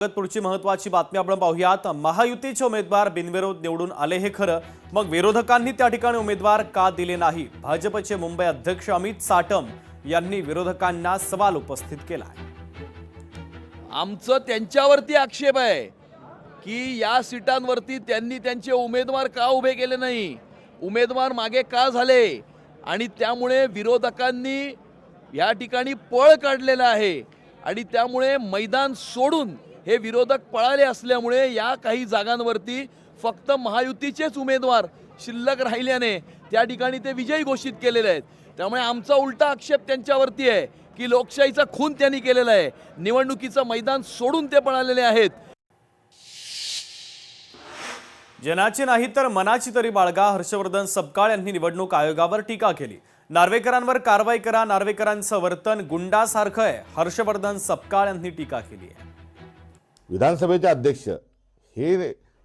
पुढची महत्त्वाची बातमी आपण पाहूयात। महायुतीचे उमेदवार बिनविरोध निवडून आले हे खरं, मग विरोधकांनी त्या ठिकाणी उमेदवार का दिले नाही? भाजपचे मुंबई अध्यक्ष अमित साटम यांनी विरोधकांना सवाल उपस्थित केला। आमचं त्यांच्यावरती आक्षेप आहे की या सीटांवरती त्यांनी त्यांचे उमेदवार का उभे केले नाही, उमेदवार मागे का झाले, आणि त्यामुळे विरोधकांनी या ठिकाणी पळ काढलेला आहे आणि त्यामुळे मैदान सोडून हे विरोधक पळाले असल्यामुळे या काही जागांवरती फक्त महायुतीचेच उमेदवार शिल्लक राहिल्याने त्या ठिकाणी ते विजयी घोषित केलेले आहेत। त्यामुळे आमचा उलटा आक्षेप त्यांच्यावरती आहे की लोकशाहीचा खून त्यांनी केलेला आहे, निवडणुकीचं मैदान सोडून ते पळालेले आहेत। जनाची नाही तर मनाची तरी बाळगा, हर्षवर्धन सपकाळ यांनी निवडणूक आयोगावर टीका केली। नार्वेकरांवर कारवाई करा, नार्वेकरांचं वर्तन गुंडासारखं आहे, हर्षवर्धन सपकाळ यांनी टीका केली आहे। विधानसभेचे अध्यक्ष हे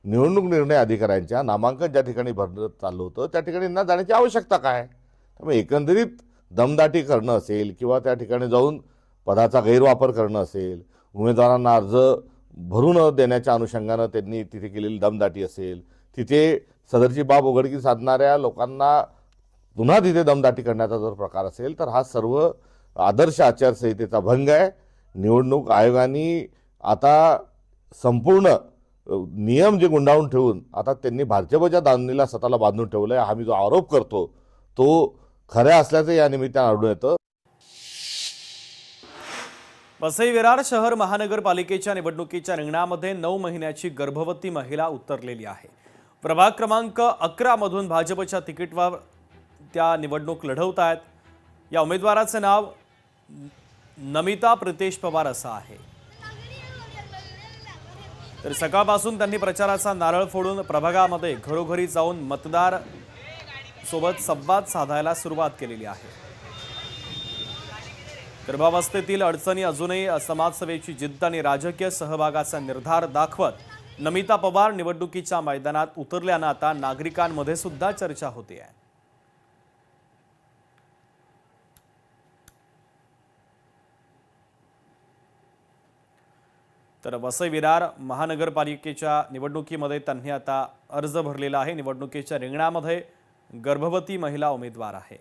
निवडणूक निर्णय अधिकाऱ्यांच्या नामांकन ज्या ठिकाणी भरत चाललं होतं त्या ठिकाणी न जाण्याची आवश्यकता काय? त्यामुळे एकंदरीत दमदाटी करणं असेल किंवा त्या ठिकाणी जाऊन पदाचा गैरवापर करणं असेल, उमेदवारांना अर्ज भरून देण्याच्या अनुषंगानं त्यांनी तिथे केलेली दमदाटी असेल, तिथे सदरची बाब उघडकीस साधणाऱ्या लोकांना पुन्हा तिथे दमदाटी करण्याचा जर प्रकार असेल तर हा सर्व आदर्श आचारसंहितेचा भंग आहे। निवडणूक आयोगाने आता संपूर्ण नियम जे गुंडाळून ठेवून आता त्यांनी भाजपच्या दावणीला स्वतःला बांधून ठेवलंय, हा मी जो आरोप करतो तो खऱ्या असल्याचं या निमित्तानं आढळून येतं। वसई विरार शहर महानगरपालिकेच्या निवडणुकीच्या रिंगणामध्ये 9 महिन्याची गर्भवती महिला उतरलेली आहे। प्रभाग क्रमांक 11 मधून भाजपच्या तिकीटवर त्या निवडणूक लढवत आहेत। या उमेदवाराचे नाव नमिता प्रितेश पवार असं आहे। तर सकाळपासून त्यांनी प्रचाराचा नारळ फोडून प्रभागामध्ये घरोघरी जाऊन मतदार सोबत संवाद साधायला सुरुवात केलेली आहे। गर्भावस्थेतील अडचणी अजूनही समाजसेवेची जिद्द आणि राजकीय सहभागाचा निर्धार दाखवत नमिता पवार निवडणुकीच्या मैदानात उतरल्यानं आता नागरिकांमध्ये सुद्धा चर्चा होते आहे। तर वसई विरार महानगरपालिकेच्या निवडणुकीमध्ये त्यांनी आता अर्ज भरलेला आहे। निवडणुकीच्या रिंगणामध्ये गर्भवती महिला उमेदवार आहे।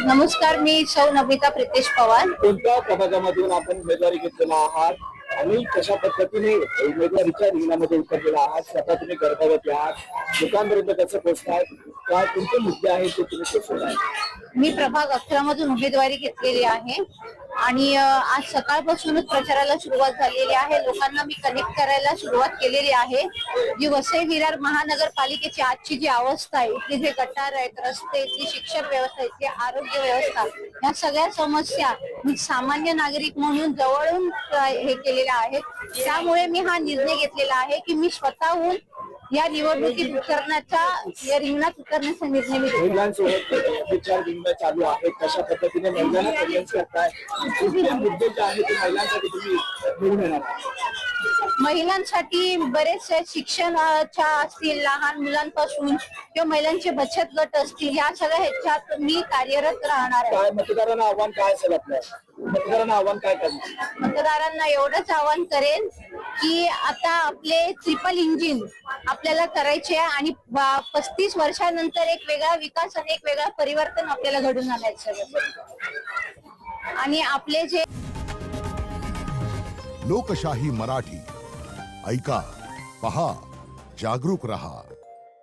नमस्कार, मी सौ नमिता प्रितेश पवार। कोणत्या प्रभागामधून आपण उमेदवारी घेतलेला आहात आणि कशा पद्धतीने उमेदवारीच्या रिंगणामध्ये उतरलेला आहात? स्वतः तुम्ही गर्भवती आहात, लोकांपर्यंत कसं पोहोचताय, काय कोणते मुद्दे आहेत ते तुम्ही पोहोचवताय? मी प्रभाग 11 मधून उमेदवारी घेतलेली आहे आणि आज सकाळपासूनच प्रचाराला सुरुवात झालेली आहे। लोकांना मी कनेक्ट करायला सुरुवात केलेली आहे। जी वसई विरार महानगरपालिकेची आजची जी अवस्था आहे, इथली जे गटार आहेत, रस्ते, इथली शिक्षण व्यवस्था, इथली आरोग्य व्यवस्था, या सगळ्या समस्या मी सामान्य नागरिक म्हणून जवळून हे केलेल्या आहेत। त्यामुळे मी हा निर्णय घेतलेला आहे की मी स्वतःहून या निवडणुकीत उतरण्याचा, या रिंगणात उतरण्याचा निर्णय मी घेतला। महिलांसोबत विचार विनिमय चालू आहे, कशा पद्धतीने महिलांना कन्व्हिन्स करताय, कुठले मुद्दे जे आहेत ते महिलांसाठी तुम्ही घेऊन येणार? महिलांसाठी बरेचसे शिक्षणाच्या असतील, लहान मुलांपासून किंवा महिलांचे बचत गट असतील, या सगळ्या ह्याच्यात मी कार्यरत राहणार आहे। काय मतदारांना आव्हान काय असेल आपलं? मतदारांना आव्हान काय करणार? मतदारांना एवढंच आवाहन करेन की आता आपले ट्रिपल इंजिन आपल्याला करायचे आहे आणि 35 वर्षानंतर एक वेगळा विकास आणि एक वेगळा परिवर्तन आपल्याला घडून आणायचं आणि आपले जे लोकशाही मराठी ऐका, पहा, जागरूक रहा।